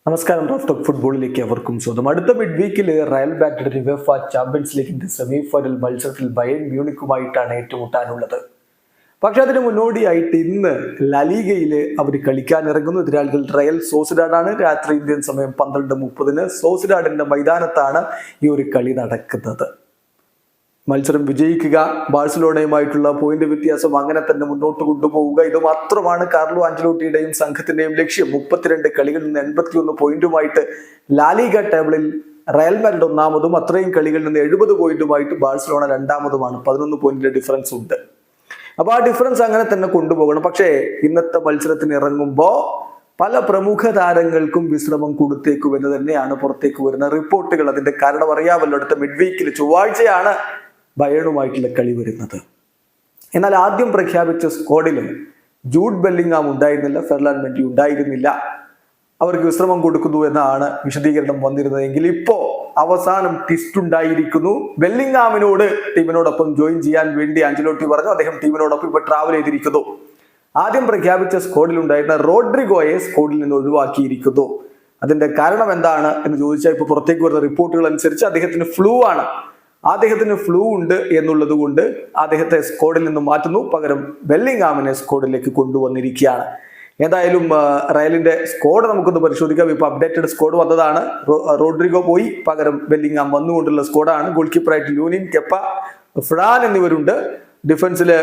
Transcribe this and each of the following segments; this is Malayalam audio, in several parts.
നമസ്കാരം. റാഫ് ടോക്ക് ഫുട്ബോളിലേക്ക് അവർക്കും സ്വാഗതം. അടുത്ത മിഡ് വീക്കിൽ റയൽ മാഡ്രിഡ് യുവേഫ ചാമ്പ്യൻസ് ലീഗിന്റെ സെമി ഫൈനൽ മത്സരത്തിൽ ബയേൺ മ്യൂണിക്കുമായിട്ടാണ് ഏറ്റുമുട്ടാനുള്ളത്. പക്ഷെ അതിന് മുന്നോടിയായിട്ട് ഇന്ന് ലലീഗയിൽ അവർ കളിക്കാൻ ഇറങ്ങുന്നു. എതിരാളികൾ റയൽ സോസിഡാഡാണ്. രാത്രി ഇന്ത്യൻ സമയം 12:30 സോസിഡാഡിന്റെ മൈതാനത്താണ് ഈ ഒരു കളി നടക്കുന്നത്. മത്സരം വിജയിക്കുക, ബാഴ്സലോണയുമായിട്ടുള്ള പോയിന്റ് വ്യത്യാസം അങ്ങനെ തന്നെ മുന്നോട്ട് കൊണ്ടുപോവുക, ഇത് മാത്രമാണ് കാർലോ ആഞ്ചലോട്ടിയുടെയും സംഘത്തിന്റെയും ലക്ഷ്യം. 32 കളികളിൽ നിന്ന് 81 പോയിന്റുമായിട്ട് ലാലിഗ ടേബിളിൽ റയൽ മാഡ്രിഡ് ഒന്നാമതും അത്രയും കളികളിൽ നിന്ന് 70 പോയിന്റുമായിട്ട് ബാഴ്സലോണ രണ്ടാമതുമാണ്. 11 പോയിന്റിന്റെ ഡിഫറൻസ് ഉണ്ട്. അപ്പൊ ആ ഡിഫറൻസ് അങ്ങനെ തന്നെ കൊണ്ടുപോകണം. പക്ഷേ ഇന്നത്തെ മത്സരത്തിന് ഇറങ്ങുമ്പോൾ പല പ്രമുഖ താരങ്ങൾക്കും വിശ്രമം കൊടുത്തേക്കുമെന്ന് തന്നെയാണ് പുറത്തേക്ക് വരുന്ന റിപ്പോർട്ടുകൾ. അതിന്റെ കാരണം അറിയാമല്ലോ. അടുത്ത മിഡ് വീക്കിൽ ചൊവ്വാഴ്ചയാണ് ബയേണുമായിട്ടുള്ള കളി വരുന്നത്. എന്നാൽ ആദ്യം പ്രഖ്യാപിച്ച സ്ക്വാഡിൽ ജൂഡ് ബെല്ലിംഗാം ഉണ്ടായിരുന്നില്ല, ഫെർലാൻ മെൻഡി ഉണ്ടായിരുന്നില്ല. അവർക്ക് വിശ്രമം കൊടുക്കുന്നു എന്നാണ് വിശദീകരണം വന്നിരുന്നതെങ്കിൽ ഇപ്പോ അവസാനം ട്വിസ്റ്റ് ഉണ്ടായിരിക്കുന്നു. ബെല്ലിംഗാമിനോട് ടീമിനോടൊപ്പം ജോയിൻ ചെയ്യാൻ വേണ്ടി ആഞ്ചലോട്ടി പറഞ്ഞു. അദ്ദേഹം ടീമിനോടൊപ്പം ഇപ്പൊ ട്രാവൽ ചെയ്തിരിക്കുന്നു. ആദ്യം പ്രഖ്യാപിച്ച സ്ക്വാഡിൽ ഉണ്ടായിരുന്ന റോഡ്രിഗോയെ സ്ക്വാഡിൽ നിന്ന് ഒഴിവാക്കിയിരിക്കുന്നു. അതിന്റെ കാരണം എന്താണ് എന്ന് ചോദിച്ചാൽ ഇപ്പൊ പുറത്തേക്ക് വരുന്ന റിപ്പോർട്ടുകൾ അനുസരിച്ച് അദ്ദേഹത്തിന് ഫ്ലൂ ഉണ്ട് എന്നുള്ളത് കൊണ്ട് അദ്ദേഹത്തെ സ്ക്വാഡിൽ നിന്ന് മാറ്റുന്നു. പകരം ബെല്ലിംഗാമിനെ സ്ക്വാഡിലേക്ക് കൊണ്ടുവന്നിരിക്കുകയാണ്. ഏതായാലും റയലിന്റെ സ്ക്വാഡ് നമുക്കൊന്ന് പരിശോധിക്കാം. ഇപ്പൊ അപ്ഡേറ്റഡ് സ്ക്വാഡ് വന്നതാണ്. റോഡ്രിഗോ പോയി, പകരം ബെല്ലിംഗാം വന്നുകൊണ്ടുള്ള സ്ക്വാഡാണ്. ഗോൾ കീപ്പറായിട്ട് ലൂനിൻ, കെപ്പ, ഫ്രാൻ എന്നിവരുണ്ട്. ഡിഫൻസില്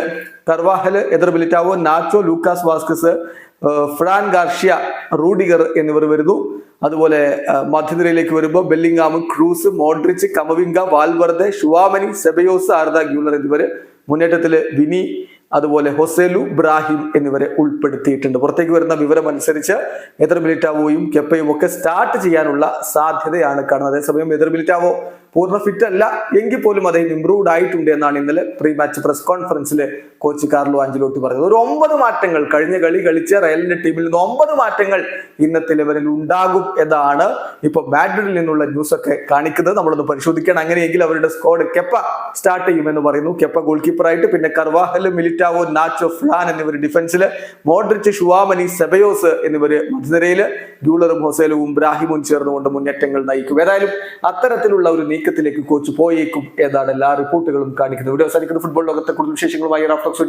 Carvajal, Eder Militao, Nacho, Lucas Vazquez, Fran Garcia, Rudiger എന്നിവർ വരുന്നു. അതുപോലെ മധ്യനിരയിലേക്ക് വരുമ്പോൾ Bellingham, Kroos, Modric, Camavinga, Valverde, Tchouameni, Ceballos, Arda Guler എന്നിവര്. മുന്നേറ്റത്തില് വിനി, അതുപോലെ ഹൊസേലു, ബ്രാഹിം എന്നിവരെ ഉൾപ്പെടുത്തിയിട്ടുണ്ട്. പുറത്തേക്ക് വരുന്ന വിവരം അനുസരിച്ച് എദർ മിലിറ്റാവോയും കെപ്പയും ഒക്കെ സ്റ്റാർട്ട് ചെയ്യാനുള്ള സാധ്യതയാണ് കാണുന്നത്. അതേസമയം എദർ മിലിറ്റാവോ പൂർണ്ണ ഫിറ്റ് അല്ല എങ്കിൽ പോലും അദ്ദേഹം ഇംപ്രൂവ്ഡ് ആയിട്ടുണ്ട് എന്നാണ് ഇന്നലെ പ്രീ മാച്ച് പ്രസ് കോൺഫറൻസിൽ കോച്ച് കാർലോ ആഞ്ചലോട്ടി പറഞ്ഞത്. ഒരു 9 മാറ്റങ്ങൾ കഴിഞ്ഞ കളി കളിച്ച റയലിന്റെ ടീമിൽ നിന്ന് 9 മാറ്റങ്ങൾ ഇന്നത്തെ ലെവലിൽ ഉണ്ടാകും എന്നാണ് ഇപ്പൊ മാഡ്രിഡിൽ നിന്നുള്ള ന്യൂസ് ഒക്കെ കാണിക്കുന്നത്. നമ്മളൊന്ന് പരിശോധിക്കണം. അങ്ങനെയെങ്കിൽ അവരുടെ സ്ക്വാഡ് കെപ്പ സ്റ്റാർട്ട് ചെയ്യുമെന്ന് പറയുന്നു. കെപ്പ ഗോൾ കീപ്പറായിട്ട്, പിന്നെ കർവാഹല്, മിലിറ്റാവോ, നാച്ചോ, ഫ്ലാൻ എന്നിവർ ഡിഫൻസില്, മോഡ്രിച്ച്, ഷുവാമനി, സെബയോസ് എന്നിവര് മധ്യനിരയില്, ഗ്യൂളറും ഹൊസേലുവും ബ്രാഹിമും ചേർന്നുകൊണ്ട് മുന്നേറ്റങ്ങൾ നയിക്കും. ഏതായാലും അത്തരത്തിലുള്ള ഒരു നീക്കത്തിലേക്ക് കോച്ച് പോയേക്കും എന്നാണ് എല്ലാ റിപ്പോർട്ടുകളും കാണിക്കുന്നത്. വീഡിയോ അവസാനിക്കുന്ന ഫുട്ബോൾ ലോകത്തെ കൂടുതൽ വിശേഷങ്ങളുമായി റാഫ് ടോക്സ്